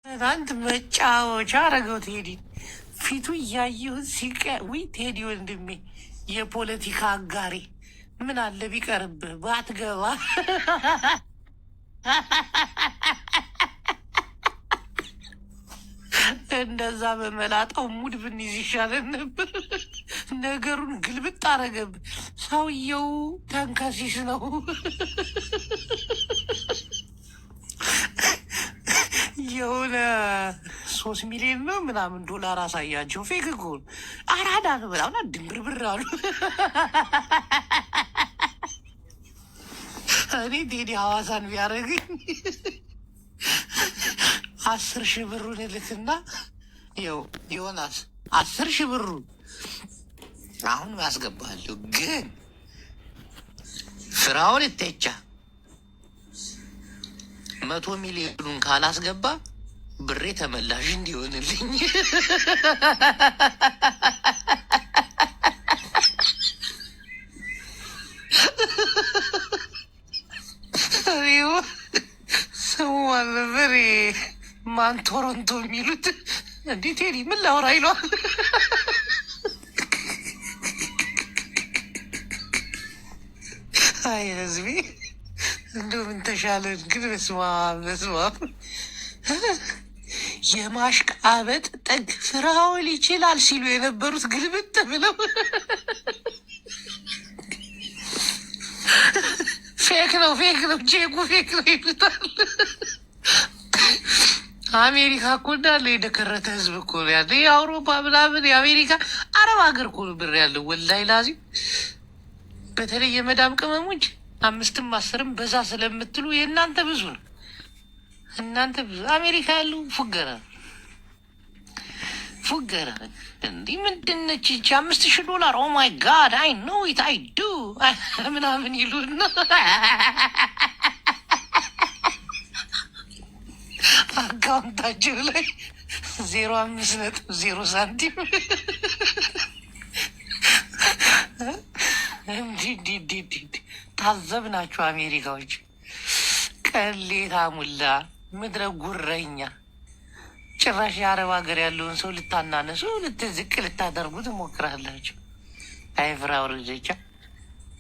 ትናንት መጫወቻ አረገው ቴዲ ፊቱ እያየሁት ውይ ቴዲ ወንድሜ የፖለቲካ አጋሪ ምን አለ ቢቀርብህ ባትገባ። እንደዛ በመላጣው ሙድ ብንይዝ ይሻለን ነበር። ነገሩን ግልብጥ አረገብህ። ሰውየው ተንከሲስ ነው። የሆነ 3 ሚሊዮን ነው ምናምን ዶላር አሳያቸው። ፌክ እኮ አራዳ ነው ምናምን ድንብርብር አሉ። እኔ ቴዲ ሐዋሳን ቢያደርግኝ 10 ሺህ ብሩን እልክና ይኸው ዮናስ 10 ሺህ ብሩን አሁን ያስገባለሁ። ግን ፍራውን እቴቻ 100 ሚሊዮኑን ካላስገባ ብሬ ተመላሽ እንዲሆንልኝ። ስሙ አልነበር ማን ቶሮንቶ የሚሉት እንዴት ቴዲ ምን ላውራ ይለዋል። አይ ህዝቤ እንደው ምን ተሻለን ግን። በስመ አብ በስመ አብ። የማሽቃበጥ ጥግ ፍራኦል ይችላል ሲሉ የነበሩት ግልብጥ ብለው ፌክ ነው ፌክ ነው ቼኩ ፌክ ነው ይሉታል። አሜሪካ እኮ እንዳለ የደከረተ ህዝብ እኮ ነው ያለ። የአውሮፓ ምናምን የአሜሪካ አረብ ሀገር እኮ ብር ያለው ወላሂ ላዚም። በተለይ የመዳም ቅመሞች 5ም 10ም በዛ ስለምትሉ የእናንተ ብዙ ነው። እናንተ ብዙ አሜሪካ ያሉ ፉገራ እንዲህ ምንድነች ይቺ 5,000 ዶላር? ኦ ማይ ጋድ አይ ኖ ኢት አይ ዱ ምናምን ይሉና አካውንታቸው ላይ 0.5 ሳንቲም ታዘብናችሁ አሜሪካዎች። ቀሌታ ሙላ ምድረ ጉረኛ። ጭራሽ የአረብ ሀገር ያለውን ሰው ልታናነሱ ልትዝቅ ልታደርጉ ትሞክራላችሁ። አይ ፍራኦል ልጆቻ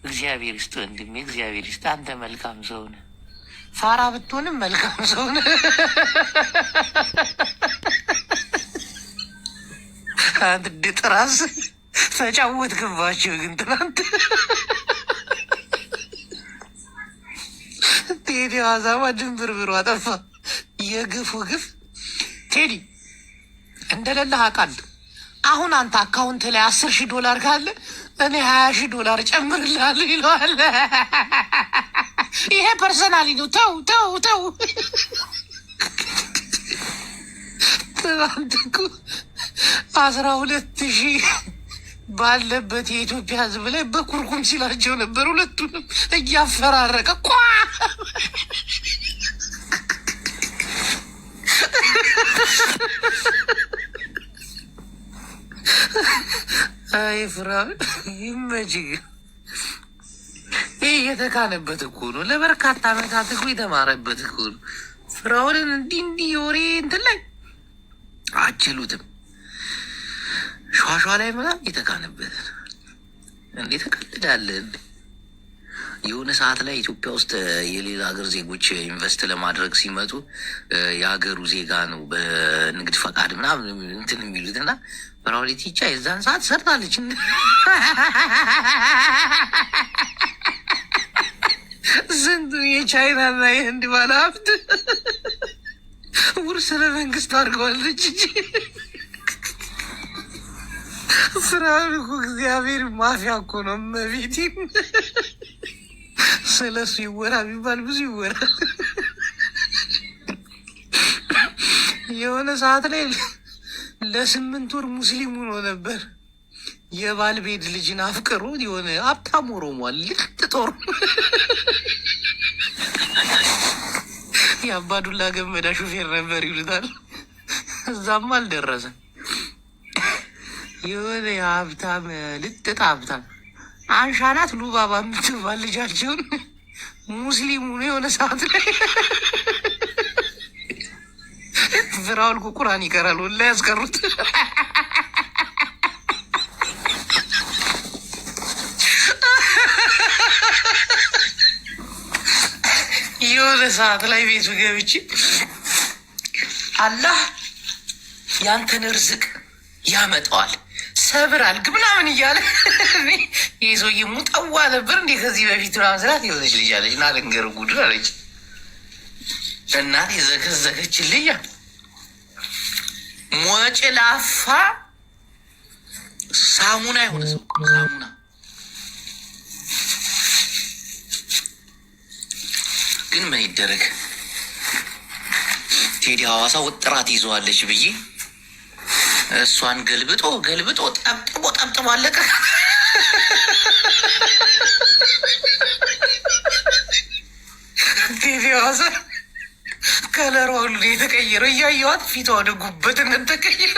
እግዚአብሔር ይስጥ ወንድሜ፣ እግዚአብሔር ይስጥ። አንተ መልካም ሰው ነህ። ፋራ ብትሆንም መልካም ሰው ነህ። አንድ ድጥራስ ተጫወትክባቸው ግን ትናንት ቴዲ ሐዋሳማ ድንብርብሩ አጠፋ። የግፉ ግፍ ቴዲ እንደሌለህ አውቃለሁ። አሁን አንተ አካውንት ላይ 10,000 ዶላር ካለ እኔ 20,000 ዶላር ጨምርልሃለሁ ይለዋል። ይሄ ፐርሰናሊ ነው። ተው ተው ተው። ትናንት እኮ 12,000 ባለበት የኢትዮጵያ ሕዝብ ላይ በኩርኩም ሲላቸው ነበር። ሁለቱንም እያፈራረቀ ኳ አይ ፍራኦል ይመችህ። ይህ የተካነበት እኮ ነው። ለበርካታ ዓመታት እኮ የተማረበት እኮ ነው። ፍራኦልን እንዲህ የወሬ እንትን ላይ አችሉትም። ሸዋሸዋ ላይ ምናምን የተካነበት እንዴ ተቀልዳለን። የሆነ ሰዓት ላይ ኢትዮጵያ ውስጥ የሌላ ሀገር ዜጎች ኢንቨስት ለማድረግ ሲመጡ የሀገሩ ዜጋ ነው በንግድ ፈቃድ ምናምን እንትን የሚሉት እና ፍራኦል ኢቲቻ የዛን ሰዓት ሰርታለች። ስንቱ የቻይናና የህንድ ባለሀብት ውርስ ለመንግስት አድርገዋለች እንጂ ፍራኦል እኮ እግዚአብሔር ማፊያ እኮ ነው። መቤቴ ስለሱ ይወራ የሚባል ብዙ ይወራል። የሆነ ሰዓት ላይ ለ8 ወር ሙስሊም ሆኖ ነበር። የባል ቤት ልጅን አፍቅሮ የሆነ ሀብታም ኦሮሟል ልጥጦር የአባዱላ ገመዳ ሹፌር ነበር ይሉታል። እዛም አልደረሰም። የሆነ የሀብታም ልጥጥ ሀብታም አንሻናት ሉባባ የምትባል ልጃቸውን ሙስሊሙ ነው የሆነ ሰዓት ላይ ፍራውል ቁርአን ይቀራሉ ላይ ያስቀሩት የሆነ ሰዓት ላይ ቤቱ ገብቼ አላህ ያንተን ርዝቅ ያመጣዋል ሰብር አልግ ምናምን እያለ ይህ ሰውዬ ሙጠዋ ነበር እንዴ ከዚህ በፊት ምናምን ስላት የሆነች ልጅ አለች እና ልንገር ጉድ አለች። እናቴ ዘከዘከችልኝ። ሞጭ ላፋ ሳሙና የሆነ ሰው ሳሙና ግን ምን ይደረግ ቴዲ ሐዋሳ ወጥራት ይዘዋለች ብዬ እሷን ገልብጦ ጠብጥቦ አለቀ። ቴዲ ሐዋሳ ከለሯ ሁሉ የተቀየረው እያየዋት ፊቷ ወደ ጉበትነት ተቀየረ።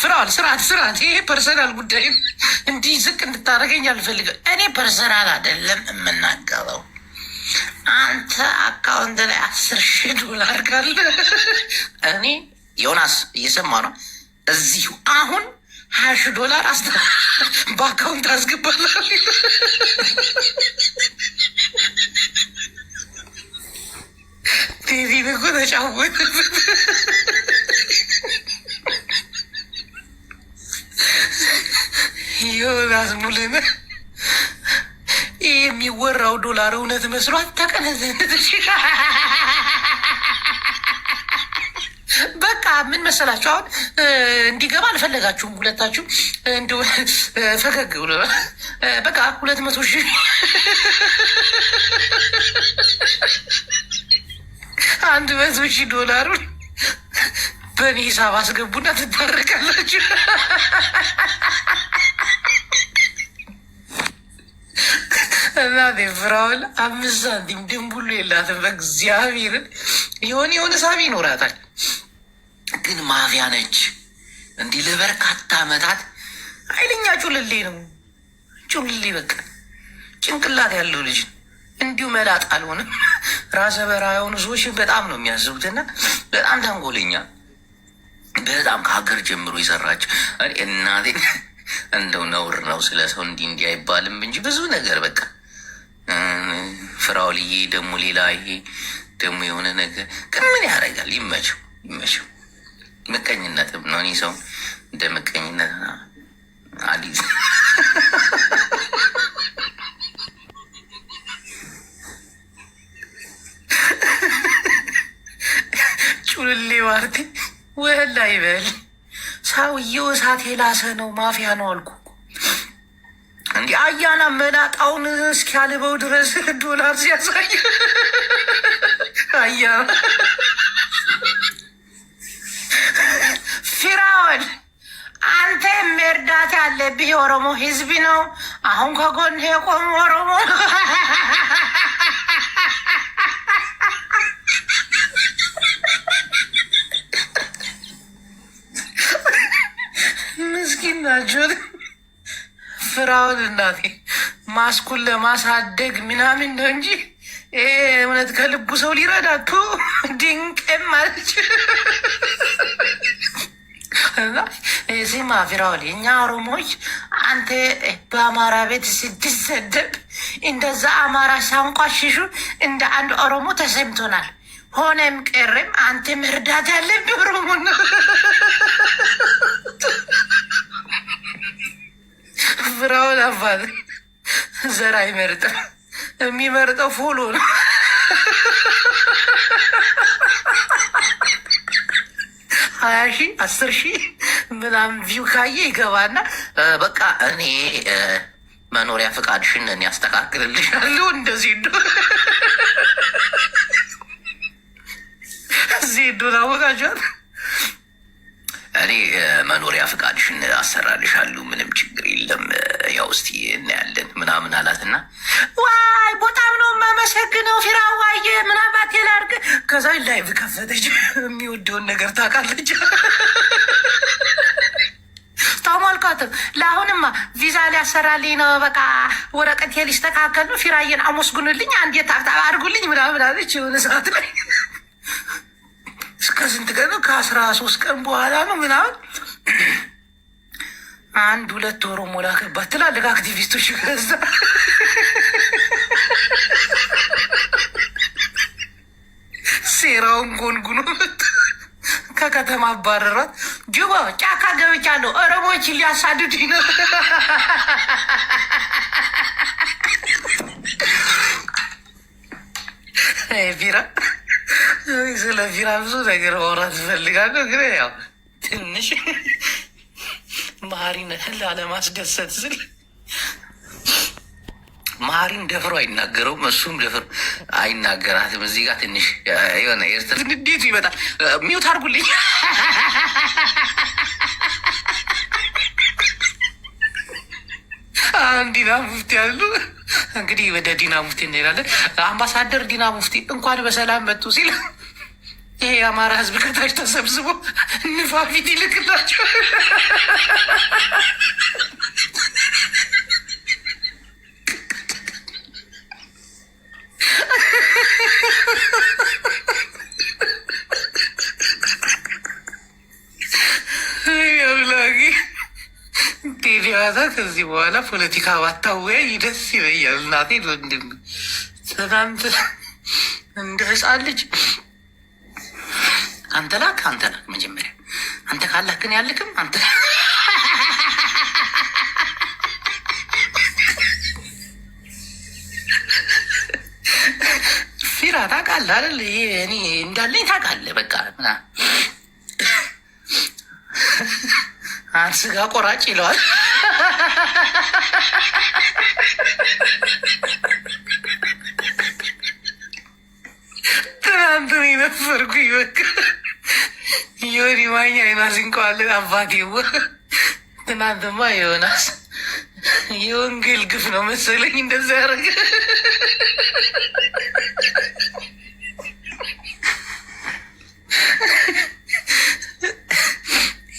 ፍራዋል ስርዓት ይሄ ፐርሰናል ጉዳይ እንዲህ ዝቅ እንድታደርገኝ አልፈልግም። እኔ ፐርሰናል አይደለም የምናገረው። አንተ አካውንት ላይ 10,000 ዶላር ካለ እኔ ዮናስ እየሰማ ነው። እዚሁ አሁን 20,000 ዶላር በአካውንት አስገባለሁ። ቴዲ እኮ ተጫወተበት። ዮናስ ሙሉነ ይህ የሚወራው ዶላር እውነት መስሏት ተቀነዘነች። በቃ ምን መሰላችሁ፣ አሁን እንዲገባ አልፈለጋችሁም ሁለታችሁ እንዲ ፈገግ ብሎ በቃ 200,000 100,000 ዶላሩን በእኔ ሂሳብ አስገቡና ትታረቃላችሁ። እና ፍራውል 5 ሳንቲም ድንቡሉ የላትም። በእግዚአብሔርን የሆነ ሳቢ ይኖራታል፣ ግን ማፊያ ነች። እንዲህ ለበርካታ ዓመታት ኃይለኛ ጩልሌ ነው። ጩልሌ በቃ ጭንቅላት ያለው ልጅ እንዲሁ መላጥ አልሆንም። ራሰ በራ የሆኑ ሰዎች በጣም ነው የሚያስቡትና በጣም ተንኮለኛ፣ በጣም ከሀገር ጀምሮ የሰራቸው እናቴ እንደው ነውር ነው ስለ ሰው እንዲህ አይባልም እንጂ ብዙ ነገር በቃ ፍራውልዬ ደግሞ ሌላ ይሄ ደግሞ የሆነ ነገር ግን ምን ያደርጋል? ይመቸው። ምቀኝነትም ነው። እኔ ሰው እንደ ምቀኝነት አዲስ ጩልሌ ማርቲ ወላ ይበል። ሰውዬው እሳት የላሰ ነው፣ ማፊያ ነው አልኩ። እንዲህ አያና መላጣውን እስኪያልበው ድረስ ዶላር ሲያሳይ አያና ፊራውን አንተ መርዳት ያለብህ የኦሮሞ ህዝብ ነው። አሁን ከጎን የቆሙ ኦሮሞ ምስኪን ናቸው። ፍራውን እናቴ ማስኩን ለማሳደግ ምናምን ነው እንጂ እውነት ከልቡ ሰው ሊረዳቱ ድንቅም ማለች። ሲማ ፍራውል እኛ ኦሮሞዎች አንተ በአማራ ቤት ስትሰደብ እንደዛ አማራ ሳንቋሽሹ እንደ አንድ ኦሮሞ ተሰምቶናል። ሆነም ቀረም አንተ መርዳት ያለብህ ኦሮሞ ነው። ፍራውን አባት ዘር አይመርጥም፣ የሚመርጠው ፎሎ ነው። ሀያ ሺህ 10,000 ምናምን ቪው ካየ ይገባና በቃ እኔ መኖሪያ ፈቃድሽን እኔ ያስተካክልልሻለሁ። እንደዚህ ዜዶ ታወቃችኋል። እኔ መኖሪያ ፈቃድሽን አሰራልሻለሁ፣ ምንም ችግር የለም፣ ያው እስቲ እናያለን ምናምን አላትና ዋይ በጣም ነው የማመሰግነው ፊራዋዬ ምናባት የላርግ። ከዛ ላይቭ ከፈተች። የሚወደውን ነገር ታውቃለች። ተመልከትም ለአሁንማ ቪዛ ሊያሰራልኝ ነው፣ በቃ ወረቀት ሊስተካከል ነው፣ ፊራዬን አመስግኑልኝ፣ አንዴ ታብታብ አድርጉልኝ ምናምን አለች። የሆነ ሰዓት ላይ ከስንት ቀን ነው? ከ13 ቀን በኋላ ነው ምናምን 1-2 ኦሮሞ ላከባት ትላልቅ አክቲቪስቶች ከዛ ሴራውን ጎንጉኖ ከከተማ አባረሯት። ጅቦ ጫካ ገብቻለሁ ኦሮሞዎችን ሊያሳድዱኝ ነው። ቢራ ስለ ቢራ ብዙ ነገር ማውራት እፈልጋለሁ፣ ግን ያው ትንሽ መሀሪነትን ላለማስደሰት ስል መሀሪን ደፍሮ አይናገረውም፣ እሱም ደፍሮ አይናገራትም። እዚህ ጋር ትንሽ የሆነ ኤርትራ እንዴቱ ይመጣል። ሚውት አድርጉልኝ። ዲና ሙፍቲ ያሉ እንግዲህ ወደ ዲና ሙፍቲ እንሄዳለን። አምባሳደር ዲና ሙፍቲ እንኳን በሰላም መጡ ሲል ይሄ የአማራ ሕዝብ ከታች ተሰብስቦ ንፋፊት ይልክላቸው። ቴዲዋዛ ከዚህ በኋላ ፖለቲካ ባታወያይ ደስ ይለኛል። እናቴ ወንድም ትናንት እንደ ህፃን ልጅ አንተ ላክ መጀመሪያ አንተ ካላህ ግን ያልክም አንተ ፊራ ታውቃለህ አይደል? ይሄ እኔ እንዳለኝ ታውቃለህ። በቃ ስጋ ቆራጭ ይለዋል። ትናንት ነበርኩኝ በቃ የሆነ ማኛ አይናስንቀዋለን አባቴው። ትናንትማ ዮናስ የወንጌል ግፍ ነው መሰለኝ እንደዛ ያደረገ።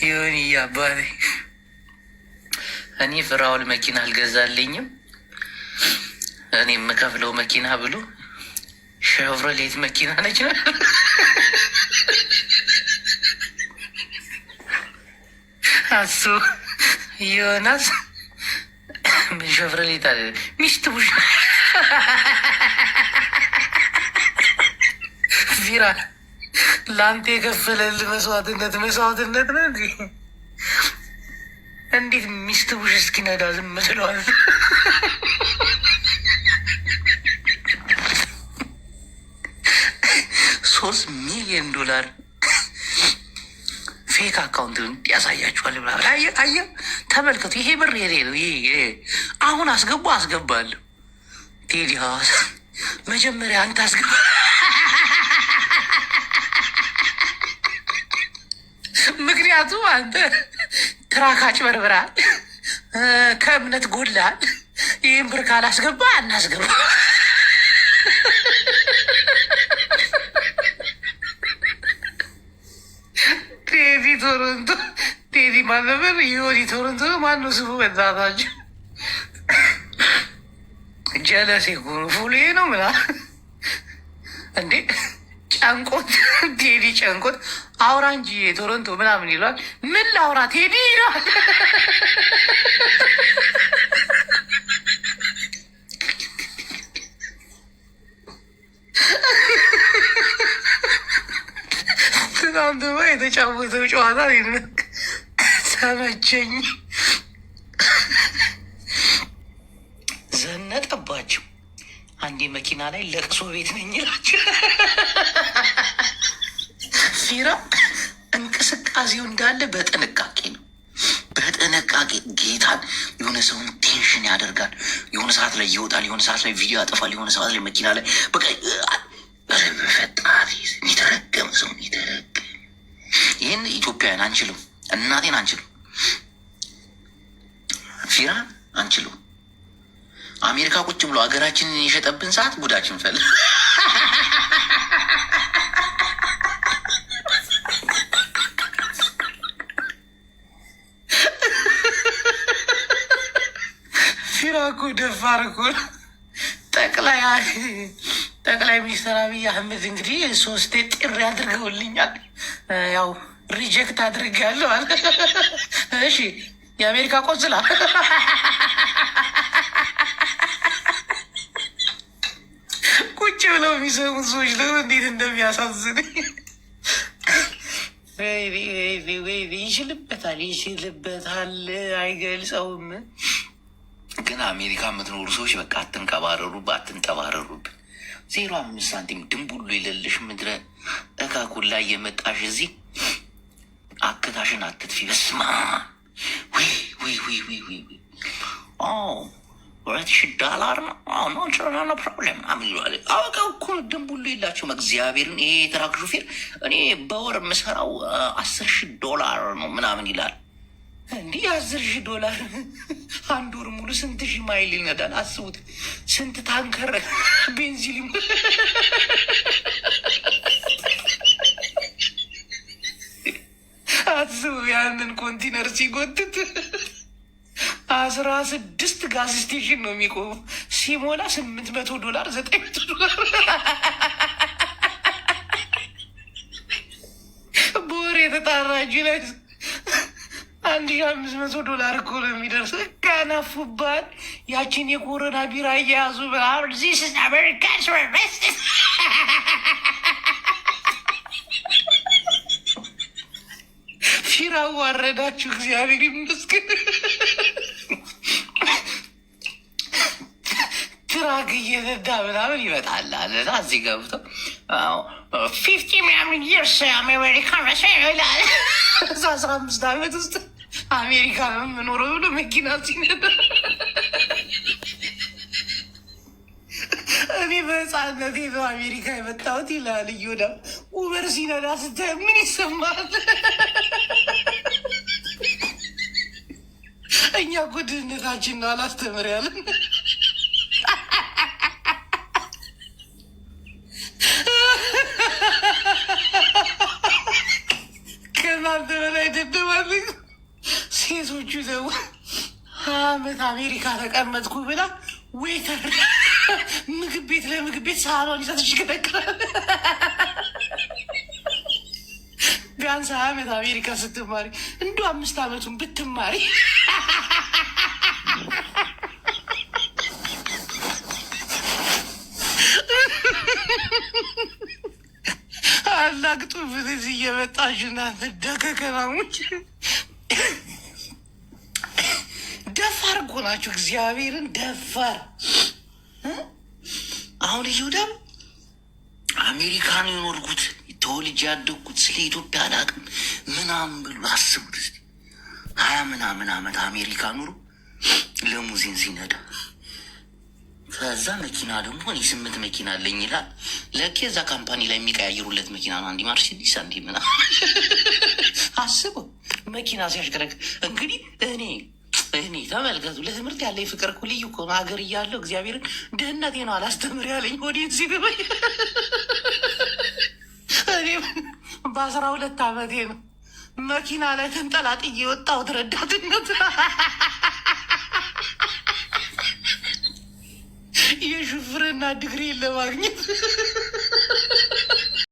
ይሁን እያባቴ እኔ ፍራውል መኪና አልገዛልኝም። እኔ የምከፍለው መኪና ብሎ ሸቭሮሌት መኪና ነች ነው አሱ ዮናስ ምን ሸቭሮሌት አለ ሚስት ቡሽ ቪራ ለአንተ የከፈለልህ መስዋዕትነት ነው እንጂ እንዴት ሚስት ቡሽ እስኪነዳ ዝም ትለዋል? $3 ሚሊዮን ፌክ አካውንት ያሳያችኋል ብላ አየህ፣ ተመልከቱ። ይሄ ብር የኔ ነው። ይሄ አሁን አስገባለሁ። ቴዲ ሀዋሳ መጀመሪያ አንተ አስገባ። ምክንያቱም አንተ ትራካጭ በርብራል፣ ከእምነት ጎድላል። ይህን ብር ካላስገባ አናስገባ። ቴዲ ቶሮንቶ፣ ቴዲ ማነበር የሆኒ ቶሮንቶ ማነው ስሙ? በዛታቸው ጀለሴ ፉሌ ነው ምና እንዴ ጨንቆት፣ ቴዲ ጨንቆት አውራ እንጂ የቶሮንቶ ምናምን ይሏል። ምን ላውራ ቴዲ ይሏል። ትናንትማ የተጫወተው ጨዋታ ተመቸኝ። ዘነጠባቸው። አንዴ መኪና ላይ ለቅሶ ቤት ነኝ ይላቸው። ፊራ እንቅስቃሴው እንዳለ በጥንቃቄ ነው። በጥንቃቄ ጌታን የሆነ ሰውን ቴንሽን ያደርጋል። የሆነ ሰዓት ላይ ይወጣል፣ የሆነ ሰዓት ላይ ቪዲዮ ያጠፋል፣ የሆነ ሰዓት ላይ መኪና ላይ በቃ ፈጣሪ የተረገመ ሰው የተረገመ። ይህን ኢትዮጵያውያን አንችልም፣ እናቴን አንችልም፣ ፊራ አንችልም። አሜሪካ ቁጭ ብሎ ሀገራችንን የሸጠብን ሰዓት ጉዳችን ፈል ፊራ እኮ ደፋር እኮ ጠቅላይ ሚኒስትር አብይ አህመድ እንግዲህ 3 ጥሪ አድርገውልኛል። ያው ሪጀክት አድርጌያለሁ አለ። እሺ የአሜሪካ ቆንስላ ቁጭ ብለው የሚሰሙት ሰዎች ደግሞ እንዴት እንደሚያሳዝን ይችልበታል፣ አይገልጸውም። ግን አሜሪካ የምትኖሩ ሰዎች በቃ አትንጠባረሩብን። 0.5 ሳንቲም ድንቡሉ የሌለሽ ምድረ እካኩላ እየመጣሽ እዚህ አክታሽን አትጥፊ። በስማ $2,000 ነው ኖ ፕሮብለም አምሏል። አውቀው እኮ ድንቡሉ የላቸውም። እግዚአብሔርን ይሄ የትራክ ሹፌር እኔ በወር የምሰራው $10,000 ነው ምናምን ይላል። እንዲህ $10,000 አንድ ወር ሙሉ ስንት ሺህ ማይል ይነዳል? አስቡት። ስንት ታንከር ቤንዚን አስቡ። ያንን ኮንቲነር ሲጎትት 16 ጋዝ ስቴሽን ነው የሚቆሙ። ሲሞላ $800 $900 በወር የተጣራ ላይ $1,500 እኮ ነው የሚደርስ። ካናፉባል ያችን የኮረና ቢራ እየያዙ ዚስ አሜሪካ ፊራ ዋረዳችሁ። እግዚአብሔር ይመስገን። ትራክ እየነዳ ምናምን ይመጣል አለና እዚህ ገብቶ 50 ምናምን ይርስ አሜሪካ ይላል። 15 ዓመት ውስጥ አሜሪካ ነው የምኖረው ብሎ መኪና ሲነዳ እኔ በህፃነቴ ነው አሜሪካ የመጣሁት ይላል እዮዳ። ኡበር ሲነዳ ስታይ ምን ይሰማል? እኛ እኮ ድህነታችን ነው አላስተምር ያለን። ከእናንተ በላይ ደደባል። ሴቶቹ ደግሞ 20 ዓመት አሜሪካ ተቀመጥኩ ብላ ዌይተር ምግብ ቤት ለምግብ ቤት ሳህኗን ይዛ ትሽከረክራል። ቢያንስ 20 ዓመት አሜሪካ ስትማሪ እንዱ 5 ዓመቱን ብትማሪ አላግጡ ብትዝ እየመጣሽ እናንተ ደከከናሞች ደፋር እኮ ናቸው። እግዚአብሔርን ደፋር። አሁን ይሁዳም አሜሪካን የኖርኩት ተወልጄ ያደግኩት ስለ ኢትዮጵያ አላውቅም ምናምን ብሎ አስቡት እስኪ። 20 ምናምን ዓመት አሜሪካ ኑሮ ለሙዚን ሲነዳ ከዛ መኪና ደግሞ እኔ 8 መኪና አለኝ ይላል። ለኬ እዛ ካምፓኒ ላይ የሚቀያየሩለት መኪና ነው። አንዲ ማርሴዲስ አንዲ ምናምን አስበው መኪና ሲያሽከረክ። እንግዲህ እኔ ተመልከቱ፣ ለትምህርት ያለ ፍቅር እኮ ልዩ እኮ ነው። ሀገር እያለሁ እግዚአብሔርን ድህነቴ ነው አላስተምር ያለኝ ወዴት ሲገባኝ እኔም በ12 ዓመቴ ነው መኪና ላይ ተንጠላጥዬ የወጣሁት ረዳትነት። የሹፍርና ዲግሪ ለማግኘት